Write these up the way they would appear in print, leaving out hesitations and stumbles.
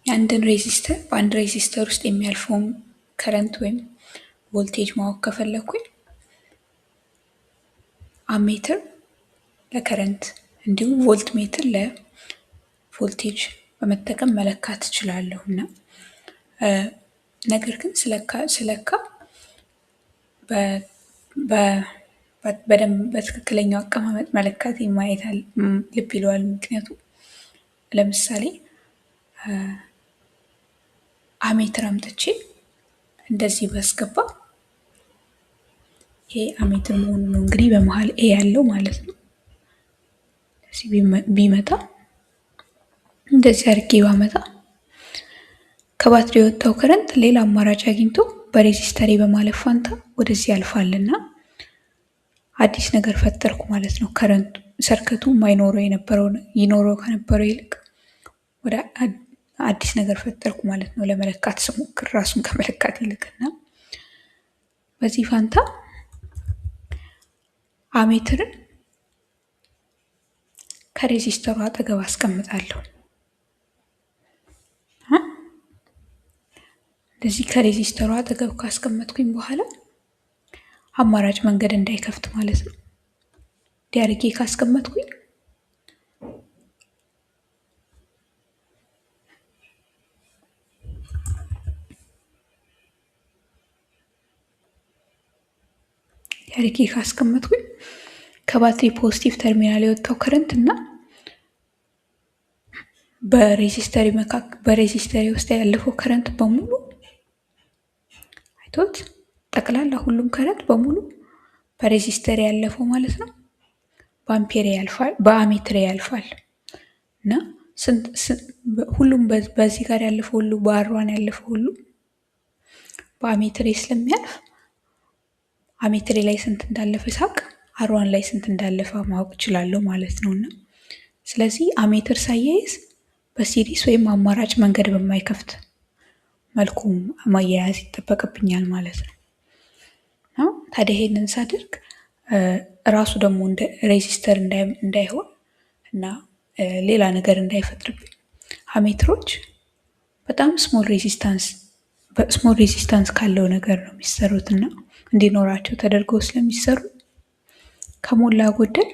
የአንድን ሬዚስተር በአንድ ሬዚስተር ውስጥ የሚያልፈውን ከረንት ወይም ቮልቴጅ ማወቅ ከፈለኩኝ አሜትር ለከረንት እንዲሁም ቮልት ሜትር ለቮልቴጅ በመጠቀም መለካት እችላለሁ እና ነገር ግን ስለካ በደንብ በትክክለኛው አቀማመጥ መለካት ማየት ልብ ይለዋል። ምክንያቱም ለምሳሌ አሜትር አምጥቼ እንደዚህ ባስገባ ይሄ አሜትር መሆኑ ነው እንግዲህ በመሃል ኤ ያለው ማለት ነው። እዚህ ቢመጣ እንደዚህ አድርጌ ባመጣ ከባትሪ የወጣው ከረንት ሌላ አማራጭ አግኝቶ በሬዚስተሬ በማለፍ ፋንታ ወደዚህ ያልፋልና አዲስ ነገር ፈጠርኩ ማለት ነው። ከረንቱ ሰርክቱ ይኖረው ከነበረው ይልቅ ወደ አዲስ ነገር ፈጠርኩ ማለት ነው። ለመለካት ስሞክር ራሱን ከመለካት ይልቅና በዚህ ፋንታ አሜትርን ከሬዚስተሩ አጠገብ አስቀምጣለሁ። እንደዚህ ከሬዚስተሩ አጠገብ ካስቀመጥኩኝ በኋላ አማራጭ መንገድ እንዳይከፍት ማለት ነው። ዲያርጌ ካስቀመጥኩኝ ከባትሪ ፖዚቲቭ ተርሚናል የወጣው ከረንት እና በሬዚስተሪ ውስጥ ያለፈው ከረንት በሙሉ አይቶት ጠቅላላ ሁሉም ከረንት በሙሉ በሬዚስተሪ ያለፈው ማለት ነው በአሜትር ያልፋል እና ሁሉም በዚህ ጋር ያለፈው ሁሉ በአርዋን ያለፈው ሁሉ በአሜትሬ ስለሚያልፍ አሜትሬ ላይ ስንት እንዳለፈ ሳቅ አርዋን ላይ ስንት እንዳለፈ ማወቅ እችላለሁ ማለት ነውና ስለዚህ አሜትር ሳያይዝ በሲሪስ ወይም አማራጭ መንገድ በማይከፍት መልኩ ማያያዝ ይጠበቅብኛል ማለት ነው። ታዲያ ይሄንን ሳደርግ ራሱ ደግሞ እንደ ሬዚስተር እንዳይሆን እና ሌላ ነገር እንዳይፈጥርብኝ አሜትሮች በጣም ስሞል ሬዚስታንስ ካለው ነገር ነው የሚሰሩት እና እንዲኖራቸው ተደርገው ስለሚሰሩ ከሞላ ጎደል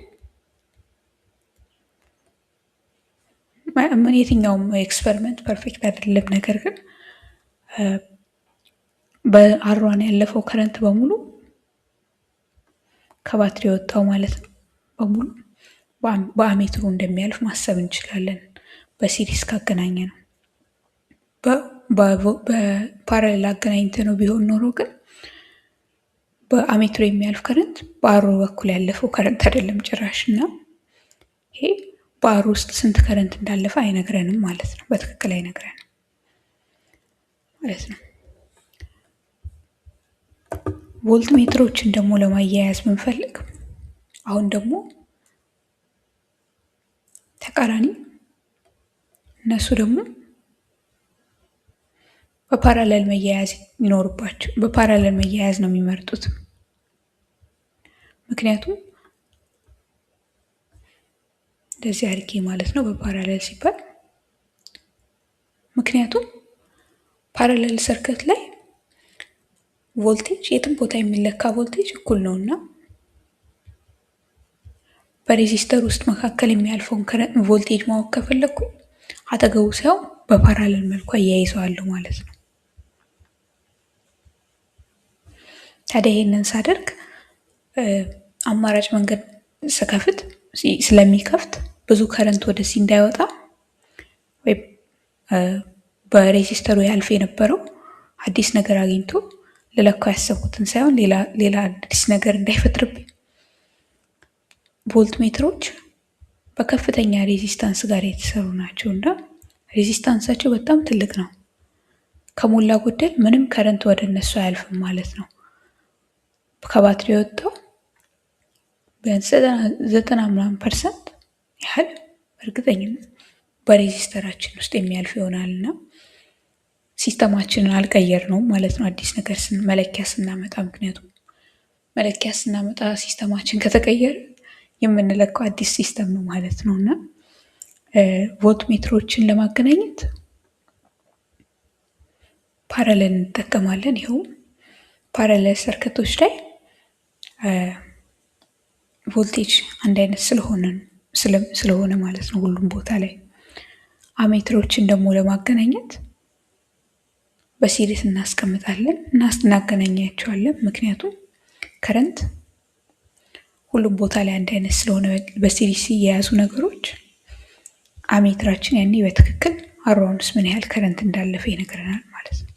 የትኛውም ኤክስፐሪመንት ፐርፌክት አይደለም። ነገር ግን በአርዋን ያለፈው ከረንት በሙሉ ከባትሪ የወጣው ማለት ነው በሙሉ በአሜትሩ እንደሚያልፍ ማሰብ እንችላለን። በሲሪስ ካገናኘ ነው። በፓራሌል አገናኝተ ነው ቢሆን ኖሮ ግን በአሜትሩ የሚያልፍ ከረንት በአሮ በኩል ያለፈው ከረንት አይደለም ጭራሽ እና ይሄ በአሮ ውስጥ ስንት ከረንት እንዳለፈ አይነግረንም ማለት ነው። በትክክል አይነግረንም ማለት ነው። ቮልት ሜትሮችን ደግሞ ለማያያዝ ብንፈልግ አሁን ደግሞ ተቃራኒ እነሱ ደግሞ በፓራሌል መያያዝ ነው የሚመርጡት። ምክንያቱም እንደዚህ አድርጌ ማለት ነው በፓራሌል ሲባል ምክንያቱም ፓራሌል ሰርክት ላይ ቮልቴጅ የትም ቦታ የሚለካ ቮልቴጅ እኩል ነውና በሬዚስተር ውስጥ መካከል የሚያልፈውን ቮልቴጅ ማወቅ ከፈለኩኝ አጠገቡ ሳይሆን በፓራሌል መልኩ አያይዘዋለሁ ማለት ነው። ታዲያ ይሄንን ሳደርግ አማራጭ መንገድ ስለሚከፍት ብዙ ከረንት ወደዚህ እንዳይወጣ ወይ በሬዚስተሩ ያልፍ የነበረው አዲስ ነገር አግኝቶ ልለካው ያሰብኩትን ሳይሆን ሌላ አዲስ ነገር እንዳይፈጥርብኝ ቮልት ሜትሮች በከፍተኛ ሬዚስታንስ ጋር የተሰሩ ናቸው እና ሬዚስታንሳቸው በጣም ትልቅ ነው። ከሞላ ጎደል ምንም ከረንት ወደ እነሱ አያልፍም ማለት ነው። ከባትሪ የወጣው ቢያንስ 90% ያህል በእርግጠኝነት በሬዚስተራችን ውስጥ የሚያልፍ ይሆናልና ሲስተማችንን አልቀየርነውም ማለት ነው። አዲስ ነገር መለኪያ ስናመጣ ምክንያቱም መለኪያ ስናመጣ ሲስተማችን ከተቀየረ የምንለካው አዲስ ሲስተም ነው ማለት ነው እና ቮልት ሜትሮችን ለማገናኘት ፓራለል እንጠቀማለን። ይኸውም ፓራለል ሰርክቶች ላይ ቮልቴጅ አንድ አይነት ስለሆነ ማለት ነው ሁሉም ቦታ ላይ። አሜትሮችን ደግሞ ለማገናኘት በሲሪስ እናስቀምጣለን እናገናኛቸዋለን። ምክንያቱም ከረንት ሁሉም ቦታ ላይ አንድ አይነት ስለሆነ በሲሪስ የያዙ ነገሮች አሜትራችን ያኔ በትክክል አሯን ውስጥ ምን ያህል ከረንት እንዳለፈ ይነግረናል ማለት ነው።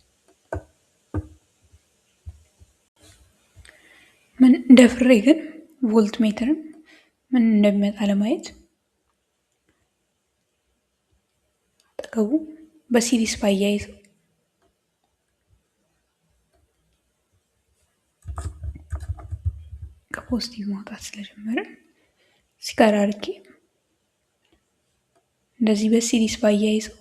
ምን እንደፍሬ ግን ቮልት ሜትርን ምን እንደሚመጣ ለማየት አጠገቡ በሲሪስ ባያይዘው ከፖዚቲቭ ማውጣት ስለጀመረ እዚህ ጋር አድርጌ እንደዚህ በሲሪስ ባያይዘው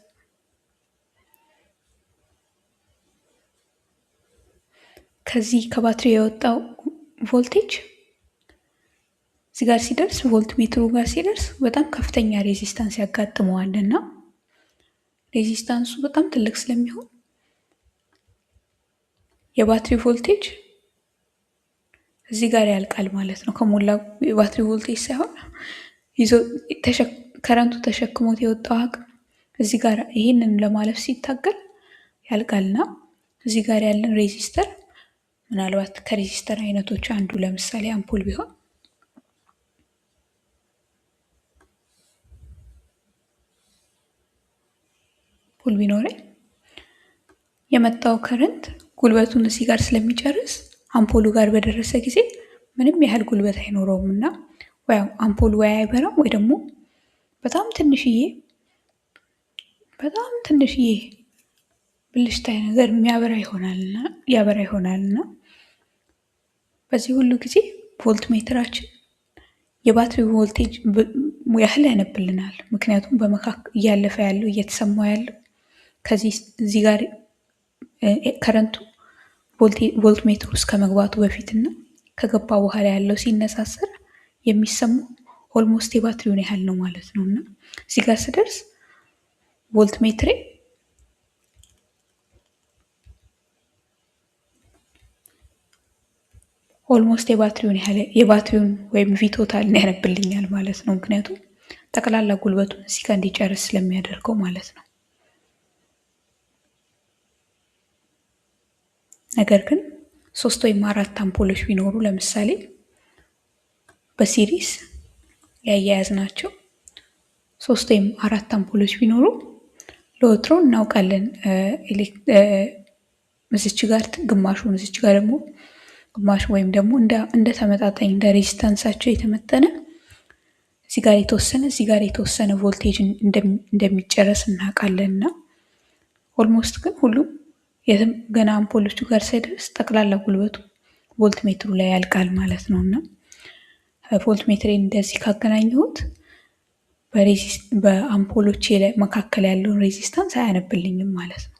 ከዚህ ከባትሪ የወጣው ቮልቴጅ እዚህ ጋር ሲደርስ ቮልት ሜትሩ ጋር ሲደርስ በጣም ከፍተኛ ሬዚስታንስ ያጋጥመዋል እና ሬዚስታንሱ በጣም ትልቅ ስለሚሆን የባትሪ ቮልቴጅ እዚህ ጋር ያልቃል ማለት ነው። ከሞላ የባትሪ ቮልቴጅ ሳይሆን ከረንቱ ተሸክሞት የወጣው አቅም እዚህ ጋር ይህንን ለማለፍ ሲታገል ያልቃልና እዚህ ጋር ያለን ሬዚስተር ምናልባት ከሬዚስተር አይነቶች አንዱ ለምሳሌ አምፖል ቢሆን አምፖል ቢኖረኝ የመጣው ከረንት ጉልበቱን እዚህ ጋር ስለሚጨርስ አምፖሉ ጋር በደረሰ ጊዜ ምንም ያህል ጉልበት አይኖረውም እና ወይ አምፖሉ ወይ አይበራም ወይ ደግሞ በጣም ትንሽዬ ብልሽታ ነገር ያበራ ይሆናልና በዚህ ሁሉ ጊዜ ቮልት ሜትራችን የባትሪ ቮልቴጅ ያህል ያነብልናል። ምክንያቱም በመካከል እያለፈ ያለው እየተሰማው ያለው ከዚህ እዚህ ጋር ከረንቱ ቮልት ሜትር ውስጥ ከመግባቱ በፊትና ከገባ በኋላ ያለው ሲነሳሰር የሚሰማው ኦልሞስት የባትሪውን ያህል ነው ማለት ነው እና እዚህ ጋር ስደርስ ቮልት ሜትሬ ኦልሞስት የባትሪውን ወይም ቪቶታልን ያነብልኛል ማለት ነው። ምክንያቱም ጠቅላላ ጉልበቱን እዚህ ጋር እንዲጨርስ ስለሚያደርገው ማለት ነው። ነገር ግን 3 ወይም 4 አምፖሎች ቢኖሩ ለምሳሌ በሲሪስ ያያያዝናቸው 3 ወይም 4 አምፖሎች ቢኖሩ ለወትሮ እናውቃለን። እዚች ጋር ግማሹን እዚች ጋር ደግሞ ግማሹ ወይም ደግሞ እንደ ተመጣጣኝ እንደ ሬዚስታንሳቸው የተመጠነ እዚህ ጋር የተወሰነ ቮልቴጅ እንደሚጨረስ እናውቃለን እና ኦልሞስት ግን ሁሉም የትም ገና አምፖሎቹ ጋር ሳይደርስ ጠቅላላ ጉልበቱ ቮልት ሜትሩ ላይ ያልቃል ማለት ነው እና ቮልት ሜትሬን እንደዚህ ካገናኘሁት በአምፖሎቼ ላይ መካከል ያለውን ሬዚስታንስ አያነብልኝም ማለት ነው።